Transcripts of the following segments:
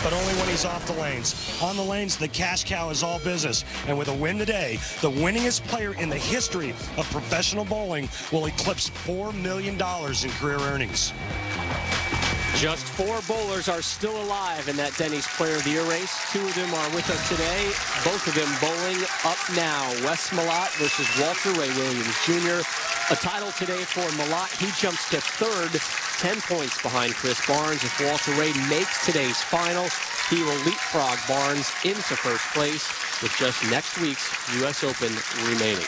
but only when he's off the lanes. On the lanes, the cash cow is all business. And with a win today, the winningest player in the history of professional bowling will eclipse $4 million in career earnings. Just 4 bowlers are still alive in that Denny's Player of the Year race. 2 of them are with us today. Both of them bowling up now. Wes Malott versus Walter Ray Williams Jr. A title today for Malott. He jumps to 3rd, 10 points behind Chris Barnes. If Walter Ray makes today's final, he will leapfrog Barnes into 1st place with just next week's U.S. Open remaining.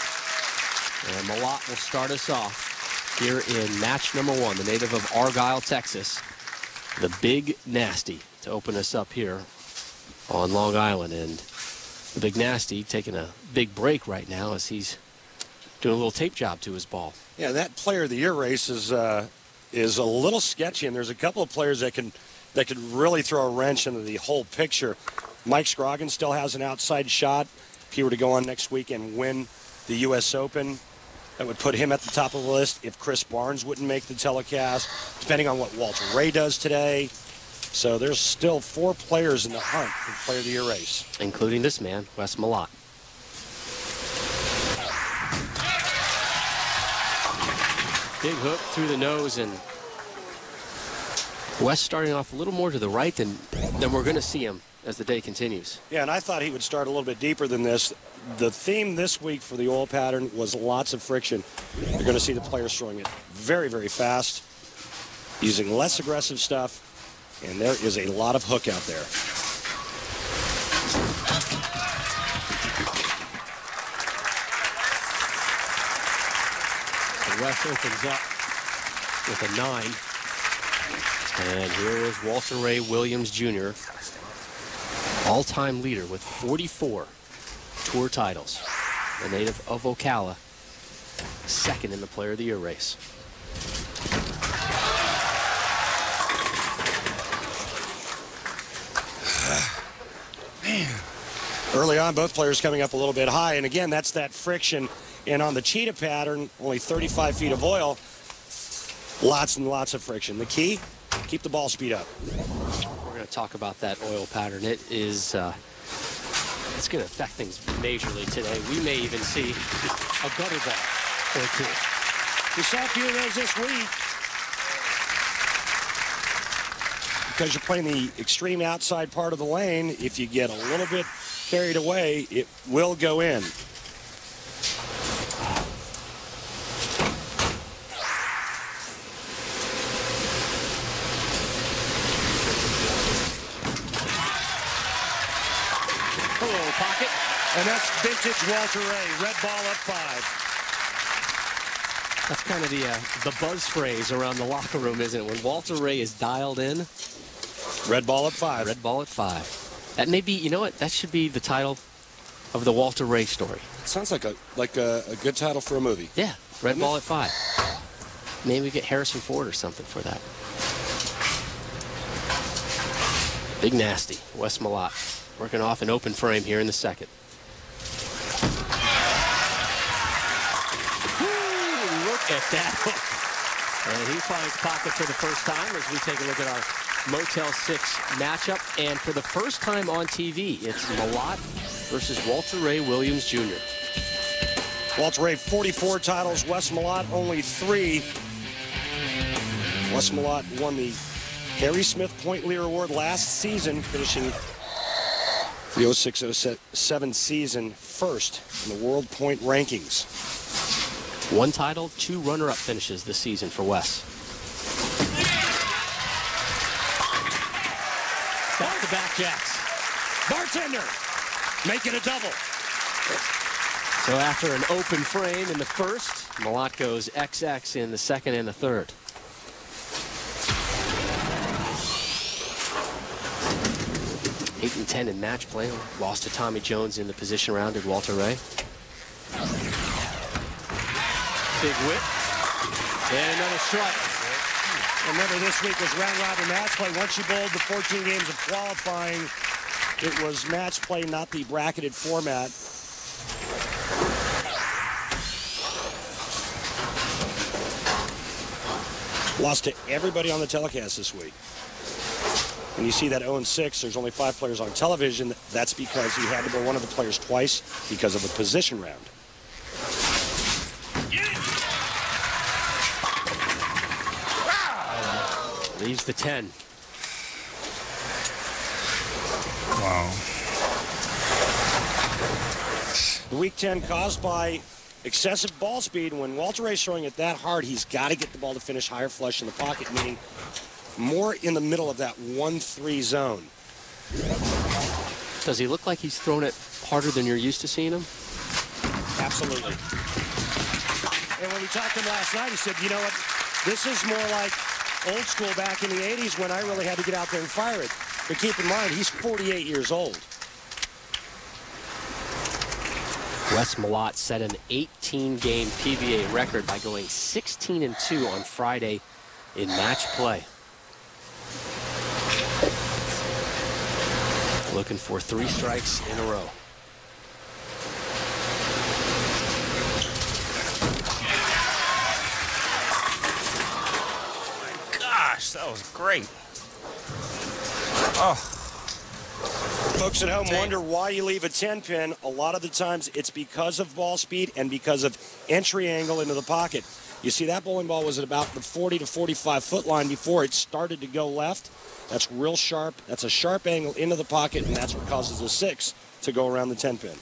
And Malott will start us off here in match number 1, the native of Argyle, Texas. The Big Nasty to open us up here on Long Island. And the Big Nasty taking a big break right now as he's doing a little tape job to his ball. Yeah, that Player of the Year race is a little sketchy, and there's a couple of players that can really throw a wrench into the whole picture. Mike Scroggins still has an outside shot. If he were to go on next week and win the U.S. Open, that would put him at the top of the list if Chris Barnes wouldn't make the telecast, depending on what Walter Ray does today. So there's still 4 players in the hunt for the Player of the Year race. Including this man, Wes Malott. Big hook through the nose, and Wes starting off a little more to the right than we're going to see him as the day continues. Yeah, and I thought he would start a little bit deeper than this. The theme this week for the oil pattern was lots of friction. You're going to see the players throwing it very, very fast, using less aggressive stuff, and there is a lot of hook out there. And Wes opens up with a 9. And here is Walter Ray Williams Jr., all-time leader with 44 tour titles. The native of Ocala, 2nd in the Player of the Year race. Man. Early on, both players coming up a little bit high, and again, that's that friction. And on the cheetah pattern, only 35 feet of oil, lots and lots of friction. The key, keep the ball speed up. We're going to talk about that oil pattern. It is, it's going to affect things majorly today. We may even see a gutter ball or 2. We saw a few of those this week. Because you're playing the extreme outside part of the lane, if you get a little bit carried away, it will go in. Pocket. And that's vintage Walter Ray. Red ball up 5. That's kind of the buzz phrase around the locker room, isn't it? When Walter Ray is dialed in. Red ball at 5. Red ball at 5. That may be, you know what? That should be the title of the Walter Ray story. It sounds like a good title for a movie. Yeah, Red ball at 5. Maybe we get Harrison Ford or something for that. Big Nasty, Wes Malott. Working off an open frame here in the 2nd. Ooh, look at that hook. And he finds pocket for the first time as we take a look at our Motel 6 matchup. And for the first time on TV, it's Malott versus Walter Ray Williams Jr. Walter Ray, 44 titles. Wes Malott, only 3. Wes Malott won the Harry Smith Point Leader Award last season, finishing the 06-07 season 1st in the World Point Rankings. 1 title, 2 runner-up finishes this season for Wes. Back-to-back jacks. Bartender, make it a double. So after an open frame in the 1st, Malott goes XX in the 2nd and the 3rd. Eight and 10 in match play. Lost to Tommy Jones in the position round at Walter Ray. Big whip. And another strike. Remember, this week was round-robin match play. Once you bowled the 14 games of qualifying, it was match play, not the bracketed format. Lost to everybody on the telecast this week. When you see that 0-6, there's only 5 players on television. That's because he had to bowl one of the players twice because of a position round. Leaves the 10. Wow. The weak 10 caused by excessive ball speed. When Walter Ray's throwing it that hard, he's got to get the ball to finish higher flush in the pocket, meaning more in the middle of that 1-3 zone. Does he look like he's thrown it harder than you're used to seeing him? Absolutely. And when we talked to him last night, he said, you know what, this is more like old school back in the 80s when I really had to get out there and fire it. But keep in mind, he's 48 years old. Wes Malott set an 18-game PBA record by going 16-2 on Friday in match play. Looking for 3 strikes in a row. Gosh, that was great. Oh. Folks at home wonder why you leave a 10-pin. A lot of the times it's because of ball speed and because of entry angle into the pocket. You see, that bowling ball was at about the 40 to 45-foot line before it started to go left. That's real sharp. That's a sharp angle into the pocket, and that's what causes the 6 to go around the 10-pin.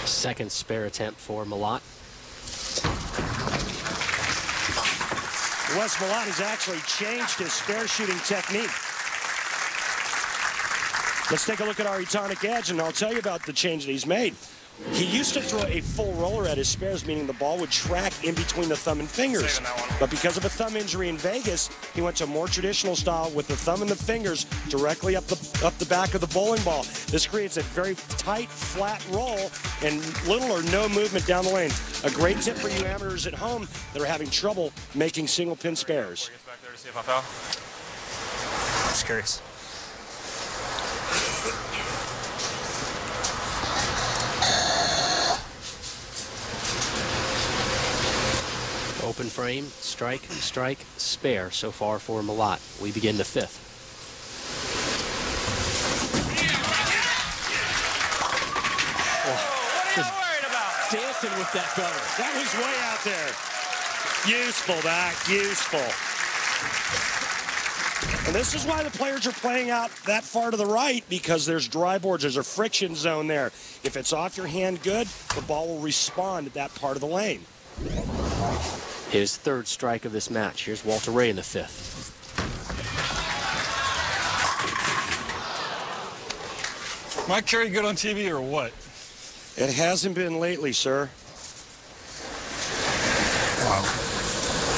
Second spare attempt for Malott. Wes Malott has actually changed his spare shooting technique. Let's take a look at our Etonic Edge, and I'll tell you about the change that he's made. He used to throw a full roller at his spares, meaning the ball would track in between the thumb and fingers. But because of a thumb injury in Vegas, he went to a more traditional style with the thumb and the fingers directly up the back of the bowling ball. This creates a very tight, flat roll and little or no movement down the lane. A great tip for you amateurs at home that are having trouble making single pin spares. Just curious. Open frame, strike, strike, spare so far for Malott. We begin the 5th. What are you worried about? Dancing with that gutter. That was way out there. Useful, back, useful. And this is why the players are playing out that far to the right, because there's dry boards. There's a friction zone there. If it's off your hand good, the ball will respond at that part of the lane. His 3rd strike of this match. Here's Walter Ray in the 5th. My carry good on TV or what? It hasn't been lately, sir. Wow.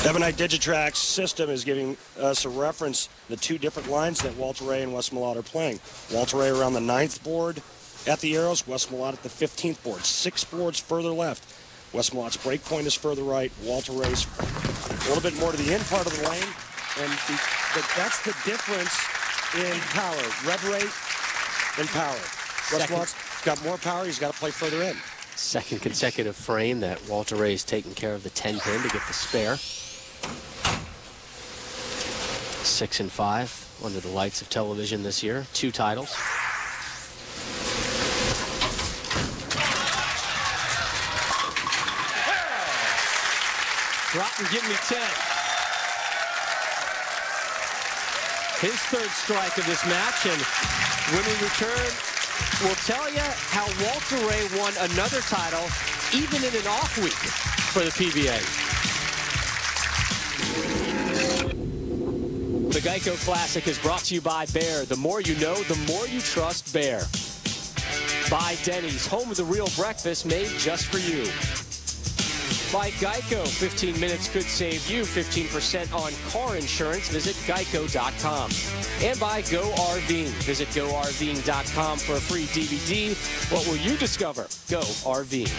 Ebonite Digitrack's system is giving us a reference, the 2 different lines that Walter Ray and Wes Malott are playing. Walter Ray around the 9th board at the arrows, Wes Malott at the 15th board. 6 boards further left. Wes Malott's break point is further right. Walter Ray's a little bit more to the end part of the lane. But that's the difference in power, rev rate and power. Wes Malott's got more power. He's got to play further in. 2nd consecutive frame that Walter Ray's taking care of the 10-pin to get the spare. 6-5 under the lights of television this year. 2 titles. Drop and give me 10. His 3rd strike of this match, and when we return, we'll tell you how Walter Ray won another title, even in an off week for the PBA. The Geico Classic is brought to you by Bear. The more you know, the more you trust Bear. By Denny's, home of the real breakfast made just for you. By Geico, 15 minutes could save you 15% on car insurance. Visit geico.com. And by Go RVing. Visit GoRVing.com for a free DVD. What will you discover? Go RVing.